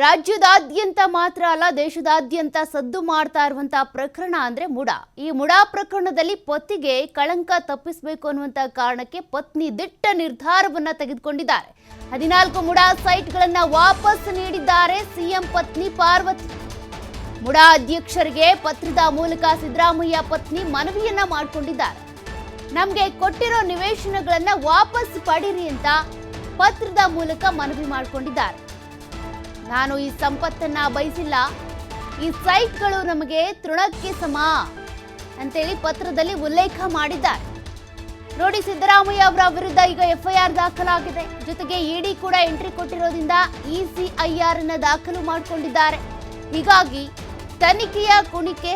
ರಾಜ್ಯದಾದ್ಯಂತ ಮಾತ್ರ ಅಲ್ಲ ದೇಶದಾದ್ಯಂತ ಸದ್ದು ಮಾಡ್ತಾ ಇರುವಂತಹ ಪ್ರಕರಣ ಅಂದ್ರೆ ಮುಡಾ. ಈ ಮುಡಾ ಪ್ರಕರಣದಲ್ಲಿ ಪತಿಗೆ ಕಳಂಕ ತಪ್ಪಿಸಬೇಕು ಅನ್ನುವಂತ ಕಾರಣಕ್ಕೆ ಪತ್ನಿ ದಿಟ್ಟ ನಿರ್ಧಾರವನ್ನ ತೆಗೆದುಕೊಂಡಿದ್ದಾರೆ. 14 ಮುಡಾ ಸೈಟ್ಗಳನ್ನ ವಾಪಸ್ ನೀಡಿದ್ದಾರೆ ಸಿಎಂ ಪತ್ನಿ ಪಾರ್ವತಿ. ಮುಡಾ ಅಧ್ಯಕ್ಷರಿಗೆ ಪತ್ರದ ಮೂಲಕ ಸಿದ್ದರಾಮಯ್ಯ ಪತ್ನಿ ಮನವಿಯನ್ನ ಮಾಡಿಕೊಂಡಿದ್ದಾರೆ. ನಮಗೆ ಕೊಟ್ಟಿರೋ ನಿವೇಶನಗಳನ್ನ ವಾಪಸ್ ಪಡೀರಿ ಅಂತ ಪತ್ರದ ಮೂಲಕ ಮನವಿ ಮಾಡಿಕೊಂಡಿದ್ದಾರೆ. ನಾನು ಈ ಸಂಪತ್ತನ್ನ ಬಯಸಿಲ್ಲ, ಈ ಸೈಟ್ಗಳು ನಮಗೆ ತೃಣಕ್ಕೆ ಸಮ ಅಂತೇಳಿ ಪತ್ರದಲ್ಲಿ ಉಲ್ಲೇಖ ಮಾಡಿದ್ದಾರೆ. ನೋಡಿ, ಸಿದ್ದರಾಮಯ್ಯ ಅವರ ವಿರುದ್ಧ ಈಗ ಎಫ್ಐಆರ್ ದಾಖಲಾಗಿದೆ. ಜೊತೆಗೆ ಇಡಿ ಕೂಡ ಎಂಟ್ರಿ ಕೊಟ್ಟಿರೋದ್ರಿಂದ ECIR ಅನ್ನ ದಾಖಲು ಮಾಡಿಕೊಂಡಿದ್ದಾರೆ. ಹೀಗಾಗಿ ತನಿಖೆಯ ಕುಣಿಕೆ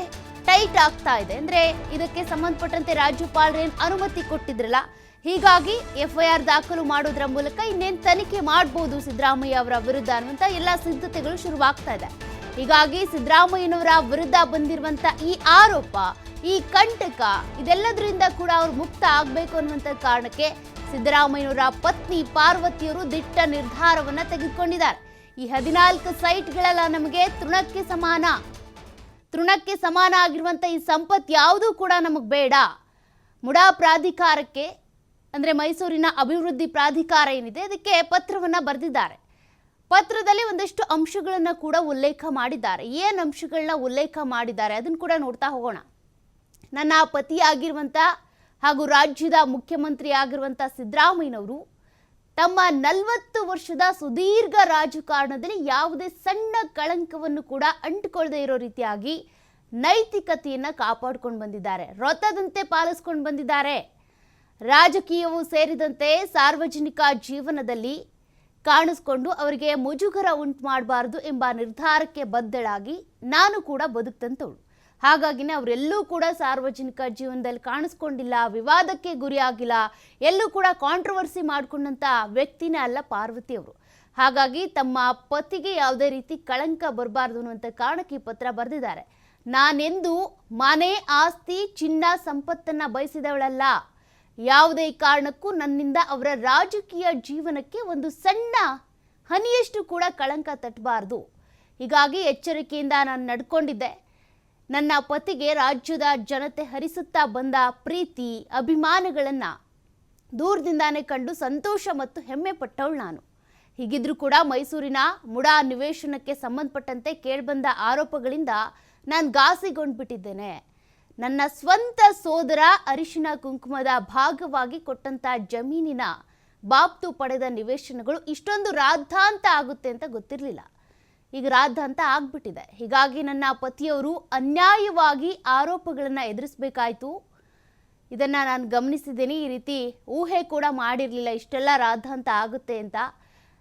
ಟೈಟ್ ಆಗ್ತಾ ಇದೆ. ಅಂದ್ರೆ ಇದಕ್ಕೆ ಸಂಬಂಧಪಟ್ಟಂತೆ ರಾಜ್ಯಪಾಲರೇನು ಅನುಮತಿ ಕೊಟ್ಟಿದ್ರಲ್ಲ, ಹೀಗಾಗಿ ಎಫ್ಐಆರ್ ದಾಖಲು ಮಾಡೋದ್ರ ಮೂಲಕ ಇನ್ನೇನು ತನಿಖೆ ಮಾಡಬಹುದು ಸಿದ್ದರಾಮಯ್ಯ ಅವರ ವಿರುದ್ಧ ಅನ್ನುವಂತ ಎಲ್ಲ ಸಿದ್ಧತೆಗಳು ಶುರುವಾಗ್ತಾ ಇದೆ. ಹೀಗಾಗಿ ಸಿದ್ದರಾಮಯ್ಯನವರ ವಿರುದ್ಧ ಬಂದಿರುವಂತ ಈ ಆರೋಪ, ಈ ಕಂಟಕ, ಇದೆಲ್ಲದರಿಂದ ಕೂಡ ಅವರು ಮುಕ್ತ ಆಗಬೇಕು ಅನ್ನುವಂತ ಕಾರಣಕ್ಕೆ ಸಿದ್ದರಾಮಯ್ಯನವರ ಪತ್ನಿ ಪಾರ್ವತಿಯವರು ದಿಟ್ಟ ನಿರ್ಧಾರವನ್ನ ತೆಗೆದುಕೊಂಡಿದ್ದಾರೆ. ಈ 14 ಸೈಟ್ಗಳೆಲ್ಲ ನಮಗೆ ತೃಣಕ್ಕೆ ಸಮಾನ ಆಗಿರುವಂತ ಈ ಸಂಪತ್ತು ಯಾವುದೂ ಕೂಡ ನಮಗೆ ಬೇಡ. ಮುಡಾ ಪ್ರಾಧಿಕಾರಕ್ಕೆ ಅಂದ್ರೆ ಮೈಸೂರಿನ ಅಭಿವೃದ್ಧಿ ಪ್ರಾಧಿಕಾರ ಏನಿದೆ ಅದಕ್ಕೆ ಪತ್ರವನ್ನ ಬರೆದಿದ್ದಾರೆ. ಪತ್ರದಲ್ಲಿ ಒಂದಷ್ಟು ಅಂಶಗಳನ್ನ ಕೂಡ ಉಲ್ಲೇಖ ಮಾಡಿದ್ದಾರೆ. ಏನು ಅಂಶಗಳನ್ನ ಉಲ್ಲೇಖ ಮಾಡಿದ್ದಾರೆ ಅದನ್ನು ಕೂಡ ನೋಡ್ತಾ ಹೋಗೋಣ. ನನ್ನ ಪತಿಯಾಗಿರುವಂತ ಹಾಗೂ ರಾಜ್ಯದ ಮುಖ್ಯಮಂತ್ರಿ ಆಗಿರುವಂತ ಸಿದ್ದರಾಮಯ್ಯನವರು ತಮ್ಮ 40 ವರ್ಷದ ಸುದೀರ್ಘ ರಾಜಕಾರಣದಲ್ಲಿ ಯಾವುದೇ ಸಣ್ಣ ಕಳಂಕವನ್ನು ಕೂಡ ಅಂಟಿಕೊಳ್ಳದೆ ಇರೋ ರೀತಿಯಾಗಿ ನೈತಿಕತೆಯನ್ನ ಕಾಪಾಡಿಕೊಂಡು ಬಂದಿದ್ದಾರೆ. ವ್ರತದಂತೆ ಪಾಲಿಸ್ಕೊಂಡು ಬಂದಿದ್ದಾರೆ. ರಾಜಕೀಯವೂ ಸೇರಿದಂತೆ ಸಾರ್ವಜನಿಕ ಜೀವನದಲ್ಲಿ ಕಾಣಿಸ್ಕೊಂಡು ಅವರಿಗೆ ಮುಜುಗರ ಉಂಟು ಮಾಡಬಾರದು ಎಂಬ ನಿರ್ಧಾರಕ್ಕೆ ಬದ್ಧಳಾಗಿ ನಾನು ಕೂಡ ಬದುಕ್ತಂತವಳು. ಹಾಗಾಗಿನೇ ಅವರೆಲ್ಲೂ ಕೂಡ ಸಾರ್ವಜನಿಕ ಜೀವನದಲ್ಲಿ ಕಾಣಿಸ್ಕೊಂಡಿಲ್ಲ, ವಿವಾದಕ್ಕೆ ಗುರಿಯಾಗಿಲ್ಲ, ಎಲ್ಲೂ ಕೂಡ ಕಾಂಟ್ರವರ್ಸಿ ಮಾಡಿಕೊಂಡಂಥ ವ್ಯಕ್ತಿನೇ ಅಲ್ಲ ಪಾರ್ವತಿ ಅವರು. ಹಾಗಾಗಿ ತಮ್ಮ ಪತಿಗೆ ಯಾವುದೇ ರೀತಿ ಕಳಂಕ ಬರಬಾರ್ದು ಅನ್ನುವಂಥ ಕಾರಣಕ್ಕೆ ಈ ಪತ್ರ ಬರೆದಿದ್ದಾರೆ. ನಾನೆಂದು ಮನೆ, ಆಸ್ತಿ, ಚಿನ್ನ, ಸಂಪತ್ತನ್ನು ಬಯಸಿದವಳಲ್ಲ. ಯಾವುದೇ ಕಾರಣಕ್ಕೂ ನನ್ನಿಂದ ಅವರ ರಾಜಕೀಯ ಜೀವನಕ್ಕೆ ಒಂದು ಸಣ್ಣ ಹನಿಯಷ್ಟು ಕೂಡ ಕಳಂಕ ತಟ್ಟಬಾರ್ದು. ಹೀಗಾಗಿ ಎಚ್ಚರಿಕೆಯಿಂದ ನಾನು ನಡ್ಕೊಂಡಿದ್ದೆ. ನನ್ನ ಪತಿಗೆ ರಾಜ್ಯದ ಜನತೆ ಹರಿಸುತ್ತಾ ಬಂದ ಪ್ರೀತಿ, ಅಭಿಮಾನಗಳನ್ನು ದೂರದಿಂದಾನೇ ಕಂಡು ಸಂತೋಷ ಮತ್ತು ಹೆಮ್ಮೆ ಪಟ್ಟವಳು ನಾನು. ಹೀಗಿದ್ರೂ ಕೂಡ ಮೈಸೂರಿನ ಮುಡಾ ನಿವೇಶನಕ್ಕೆ ಸಂಬಂಧಪಟ್ಟಂತೆ ಕೇಳಿಬಂದ ಆರೋಪಗಳಿಂದ ನಾನು ಘಾಸಿಗೊಂಡ್ಬಿಟ್ಟಿದ್ದೇನೆ. ನನ್ನ ಸ್ವಂತ ಸೋದರ ಅರಿಶಿನ ಕುಂಕುಮದ ಭಾಗವಾಗಿ ಕೊಟ್ಟಂತ ಜಮೀನಿನ ಬಾಬ್ತು ಪಡೆದ ನಿವೇಶನಗಳು ಇಷ್ಟೊಂದು ರಾದ್ಧಾಂತ ಆಗುತ್ತೆ ಅಂತ ಗೊತ್ತಿರಲಿಲ್ಲ. ಈಗ ರಾದ್ಧಾಂತ ಆಗ್ಬಿಟ್ಟಿದೆ. ಹೀಗಾಗಿ ನನ್ನ ಪತಿಯವರು ಅನ್ಯಾಯವಾಗಿ ಆರೋಪಗಳನ್ನು ಎದುರಿಸಬೇಕಾಯಿತು. ಇದನ್ನು ನಾನು ಗಮನಿಸಿದ್ದೀನಿ. ಈ ರೀತಿ ಊಹೆ ಕೂಡ ಮಾಡಿರಲಿಲ್ಲ ಇಷ್ಟೆಲ್ಲ ರಾದ್ಧಾಂತ ಆಗುತ್ತೆ ಅಂತ.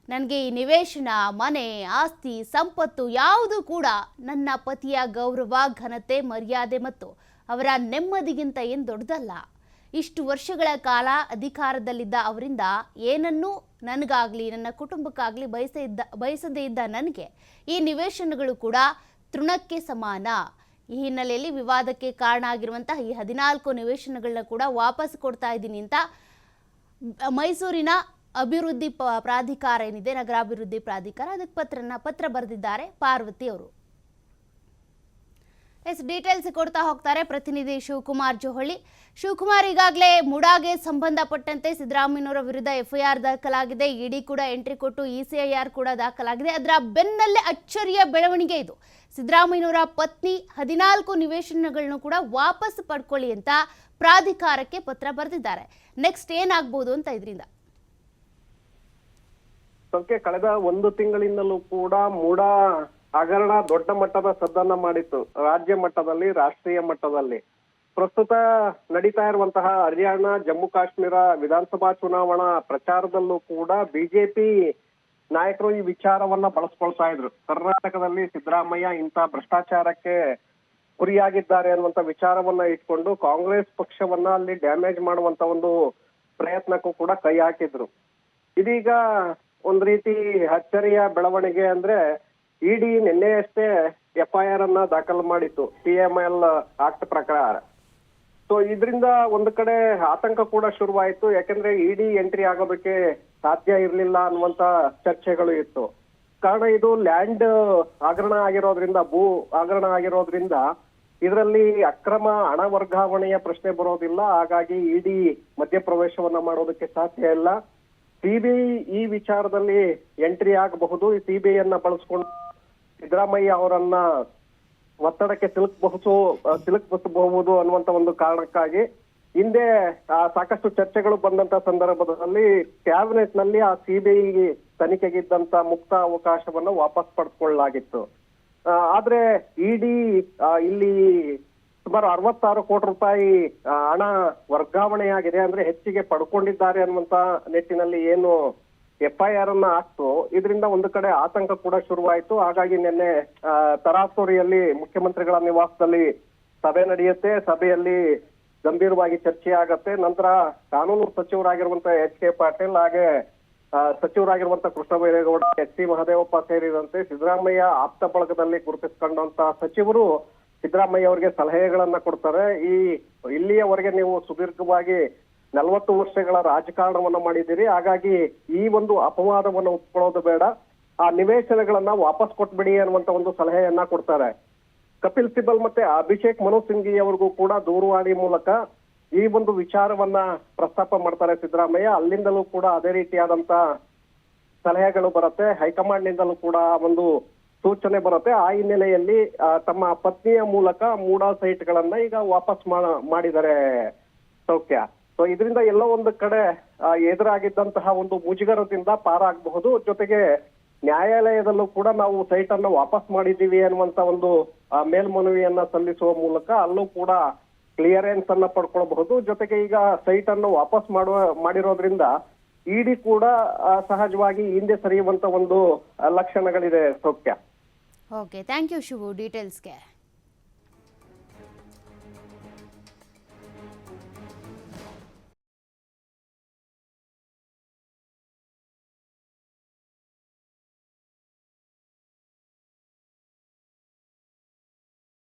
ನನಗೆ ಈ ನಿವೇಶನ, ಮನೆ, ಆಸ್ತಿ, ಸಂಪತ್ತು ಯಾವುದೂ ಕೂಡ ನನ್ನ ಪತಿಯ ಗೌರವ, ಘನತೆ, ಮರ್ಯಾದೆ ಮತ್ತು ಅವರ ನೆಮ್ಮದಿಗಿಂತ ಏನು ದೊಡ್ಡದಲ್ಲ. ಇಷ್ಟು ವರ್ಷಗಳ ಕಾಲ ಅಧಿಕಾರದಲ್ಲಿದ್ದ ಅವರಿಂದ ಏನನ್ನೂ ನನಗಾಗಲಿ ನನ್ನ ಕುಟುಂಬಕ್ಕಾಗಲಿ ಬಯಸದೇ ಇದ್ದ ನನಗೆ ಈ ನಿವೇಶನಗಳು ಕೂಡ ತೃಣಕ್ಕೆ ಸಮಾನ. ಈ ಹಿನ್ನೆಲೆಯಲ್ಲಿ ವಿವಾದಕ್ಕೆ ಕಾರಣ ಆಗಿರುವಂತಹ ಈ 14 ನಿವೇಶನಗಳನ್ನ ಕೂಡ ವಾಪಸ್ ಕೊಡ್ತಾ ಇದ್ದೀನಿ ಅಂತ ಮೈಸೂರಿನ ಅಭಿವೃದ್ಧಿ ಪ್ರಾಧಿಕಾರ ಏನಿದೆ, ನಗರಾಭಿವೃದ್ಧಿ ಪ್ರಾಧಿಕಾರ, ಅದಕ್ಕೆ ಪತ್ರ ಬರೆದಿದ್ದಾರೆ ಪಾರ್ವತಿ ಅವರು. ಡೀಟೇಲ್ಸ್ ಕೊಡ್ತಾ ಹೋಗ್ತಾರೆ ಪ್ರತಿನಿಧಿ ಶಿವಕುಮಾರ್ ಜೋಹಳಿ. ಶಿವಕುಮಾರ್, ಈಗಾಗಲೇ ಮುಡಾಗೆ ಸಂಬಂಧಪಟ್ಟಂತೆ ಸಿದ್ದರಾಮಯ್ಯನವರ ವಿರುದ್ಧ ಎಫ್ಐಆರ್ ದಾಖಲಾಗಿದೆ. ಇಡಿ ಕೂಡ ಎಂಟ್ರಿ ಕೊಟ್ಟು ECIR ಕೂಡ ದಾಖಲಾಗಿದೆ. ಅದರ ಬೆನ್ನಲ್ಲೇ ಅಚ್ಚರಿಯ ಬೆಳವಣಿಗೆ ಇದು. ಸಿದ್ದರಾಮಯ್ಯನವರ ಪತ್ನಿ 14 ನಿವೇಶನಗಳನ್ನು ಕೂಡ ವಾಪಸ್ ಪಡ್ಕೊಳ್ಳಿ ಅಂತ ಪ್ರಾಧಿಕಾರಕ್ಕೆ ಪತ್ರ ಬರೆದಿದ್ದಾರೆ. ನೆಕ್ಸ್ಟ್ ಏನಾಗಬಹುದು ಅಂತ ಇದರಿಂದ? ಕಳೆದ 1 ತಿಂಗಳಿಂದಲೂ ಕೂಡ ಮುಡಾ ಹಗರಣ ದೊಡ್ಡ ಮಟ್ಟದ ಸದ್ದನ್ನ ಮಾಡಿತ್ತು. ರಾಜ್ಯ ಮಟ್ಟದಲ್ಲಿ, ರಾಷ್ಟ್ರೀಯ ಮಟ್ಟದಲ್ಲಿ. ಪ್ರಸ್ತುತ ನಡೀತಾ ಇರುವಂತಹ ಹರಿಯಾಣ, ಜಮ್ಮು ಕಾಶ್ಮೀರ ವಿಧಾನಸಭಾ ಚುನಾವಣಾ ಪ್ರಚಾರದಲ್ಲೂ ಕೂಡ ಬಿಜೆಪಿ ನಾಯಕರು ಈ ವಿಚಾರವನ್ನ ಬಳಸ್ಕೊಳ್ತಾ ಇದ್ರು. ಕರ್ನಾಟಕದಲ್ಲಿ ಸಿದ್ದರಾಮಯ್ಯ ಇಂಥ ಭ್ರಷ್ಟಾಚಾರಕ್ಕೆ ಗುರಿಯಾಗಿದ್ದಾರೆ ಅನ್ನುವಂತ ವಿಚಾರವನ್ನ ಇಟ್ಕೊಂಡು ಕಾಂಗ್ರೆಸ್ ಪಕ್ಷವನ್ನ ಅಲ್ಲಿ ಡ್ಯಾಮೇಜ್ ಮಾಡುವಂತ ಒಂದು ಪ್ರಯತ್ನಕ್ಕೂ ಕೂಡ ಕೈ ಹಾಕಿದ್ರು. ಇದೀಗ ಒಂದ್ ರೀತಿ ಅಚ್ಚರಿಯ ಬೆಳವಣಿಗೆ ಅಂದ್ರೆ ಇಡಿ ನಿನ್ನೆಯಷ್ಟೇ FIR ಅನ್ನ ದಾಖಲು ಮಾಡಿತ್ತು PML ಆಕ್ಟ್ ಪ್ರಕಾರ. ಸೊ ಇದರಿಂದ ಒಂದು ಕಡೆ ಆತಂಕ ಕೂಡ ಶುರುವಾಯಿತು. ಯಾಕಂದ್ರೆ ಇಡಿ ಎಂಟ್ರಿ ಆಗೋದಕ್ಕೆ ಸಾಧ್ಯ ಇರಲಿಲ್ಲ ಅನ್ನುವಂತ ಚರ್ಚೆಗಳು ಇತ್ತು. ಕಾರಣ ಇದು ಲ್ಯಾಂಡ್ ಹಗರಣ ಆಗಿರೋದ್ರಿಂದ, ಭೂ ಹಗರಣ ಆಗಿರೋದ್ರಿಂದ ಇದರಲ್ಲಿ ಅಕ್ರಮ ಹಣ ವರ್ಗಾವಣೆಯ ಪ್ರಶ್ನೆ ಬರೋದಿಲ್ಲ. ಹಾಗಾಗಿ ಇಡಿ ಮಧ್ಯಪ್ರವೇಶವನ್ನ ಮಾಡೋದಕ್ಕೆ ಸಾಧ್ಯ ಇಲ್ಲ. ಸಿಬಿಐ ಈ ವಿಚಾರದಲ್ಲಿ ಎಂಟ್ರಿ ಆಗಬಹುದು. ಈ ಸಿಬಿಐ ಅನ್ನ ಬಳಸ್ಕೊಂಡು ಸಿದ್ದರಾಮಯ್ಯ ಅವರನ್ನ ಒತ್ತಡಕ್ಕೆ ಸಿಲುಕಿಸಬಹುದು ಅನ್ನುವಂತ ಒಂದು ಕಾರಣಕ್ಕಾಗಿ ಹಿಂದೆ ಸಾಕಷ್ಟು ಚರ್ಚೆಗಳು ಬಂದಂತ ಸಂದರ್ಭದಲ್ಲಿ ಕ್ಯಾಬಿನೆಟ್ ನಲ್ಲಿ ಆ ಸಿಬಿಐ ತನಿಖೆಗಿದ್ದಂತ ಮುಕ್ತ ಅವಕಾಶವನ್ನು ವಾಪಸ್ ಪಡೆದುಕೊಳ್ಳಲಾಗಿತ್ತು. ಆದ್ರೆ ಇಡಿ ಇಲ್ಲಿ ಸುಮಾರು 66 ಕೋಟಿ ರೂಪಾಯಿ ಹಣ ವರ್ಗಾವಣೆಯಾಗಿದೆ, ಅಂದ್ರೆ ಹೆಚ್ಚಿಗೆ ಪಡ್ಕೊಂಡಿದ್ದಾರೆ ಅನ್ನುವಂತ ನಿಟ್ಟಿನಲ್ಲಿ ಏನು FIR ಅನ್ನ ಹಾಕ್ತು. ಇದರಿಂದ ಒಂದು ಕಡೆ ಆತಂಕ ಕೂಡ ಶುರುವಾಯಿತು. ಹಾಗಾಗಿ ನಿನ್ನೆ ತರಾತುರಿಯಲ್ಲಿ ಮುಖ್ಯಮಂತ್ರಿಗಳ ನಿವಾಸದಲ್ಲಿ ಸಭೆ ನಡೆಯುತ್ತೆ. ಸಭೆಯಲ್ಲಿ ಗಂಭೀರವಾಗಿ ಚರ್ಚೆ ಆಗತ್ತೆ. ನಂತರ ಕಾನೂನು ಸಚಿವರಾಗಿರುವಂತ HK ಪಾಟೀಲ್ ಹಾಗೆ ಸಚಿವರಾಗಿರುವಂತ ಕೃಷ್ಣ ಬೈರೇಗೌಡ, HC ಮಹದೇವಪ್ಪ ಸೇರಿದಂತೆ ಸಿದ್ದರಾಮಯ್ಯ ಆಪ್ತ ಬಳಗದಲ್ಲಿ ಗುರುತಿಸಿಕೊಂಡಂತ ಸಚಿವರು ಸಿದ್ದರಾಮಯ್ಯ ಅವರಿಗೆ ಸಲಹೆಗಳನ್ನ ಕೊಡ್ತಾರೆ. ಇಲ್ಲಿಯವರೆಗೆ ನೀವು ಸುದೀರ್ಘವಾಗಿ 40 ವರ್ಷಗಳ ರಾಜಕಾರಣವನ್ನ ಮಾಡಿದ್ದೀರಿ, ಹಾಗಾಗಿ ಈ ಒಂದು ಅಪವಾದವನ್ನು ಒಪ್ಕೊಳ್ಳೋದು ಬೇಡ, ಆ ನಿವೇಶನಗಳನ್ನ ವಾಪಸ್ ಕೊಟ್ಬಿಡಿ ಅನ್ನುವಂತ ಒಂದು ಸಲಹೆಯನ್ನ ಕೊಡ್ತಾರೆ. ಕಪಿಲ್ ಸಿಬಲ್ ಮತ್ತೆ ಅಭಿಷೇಕ್ ಮನು ಸಿಂಘಿ ಅವರಿಗೂ ಕೂಡ ದೂರವಾಣಿ ಮೂಲಕ ಈ ಒಂದು ವಿಚಾರವನ್ನ ಪ್ರಸ್ತಾಪ ಮಾಡ್ತಾರೆ ಸಿದ್ದರಾಮಯ್ಯ. ಅಲ್ಲಿಂದಲೂ ಕೂಡ ಅದೇ ರೀತಿಯಾದಂತ ಸಲಹೆಗಳು ಬರುತ್ತೆ. ಹೈಕಮಾಂಡ್ ನಿಂದಲೂ ಕೂಡ ಒಂದು ಸೂಚನೆ ಬರುತ್ತೆ. ಆ ಹಿನ್ನೆಲೆಯಲ್ಲಿ ತಮ್ಮ ಪತ್ನಿಯ ಮೂಲಕ ಮೂಡಾ ಸೈಟ್ ಗಳನ್ನ ಈಗ ವಾಪಸ್ ಮಾಡಿದ್ದಾರೆ ಸೌಖ್ಯ. ಸೊ ಇದರಿಂದ ಎಲ್ಲೋ ಒಂದು ಕಡೆ ಎದುರಾಗಿದ್ದಂತಹ ಒಂದು ಮುಜುಗರದಿಂದ ಪಾರಾಗಬಹುದು. ಜೊತೆಗೆ ನ್ಯಾಯಾಲಯದಲ್ಲೂ ಕೂಡ ನಾವು ಸೈಟ್ ಅನ್ನು ವಾಪಸ್ ಮಾಡಿದ್ದೀವಿ ಅನ್ನುವಂತ ಒಂದು ಮೇಲ್ಮನವಿಯನ್ನ ಸಲ್ಲಿಸುವ ಮೂಲಕ ಅಲ್ಲೂ ಕೂಡ ಕ್ಲಿಯರೆನ್ಸ್ ಅನ್ನ ಪಡ್ಕೊಳ್ಬಹುದು. ಜೊತೆಗೆ ಈಗ ಸೈಟ್ ಅನ್ನು ವಾಪಸ್ ಮಾಡಿರೋದ್ರಿಂದ ಇಡಿ ಕೂಡ ಸಹಜವಾಗಿ ಹಿಂದೆ ಸರಿಯುವಂತ ಒಂದು ಲಕ್ಷಣಗಳಿದೆ ಸೌಖ್ಯ. Okay, thank you Shivu ಡೀಟೇಲ್ಸ್ಗೆ.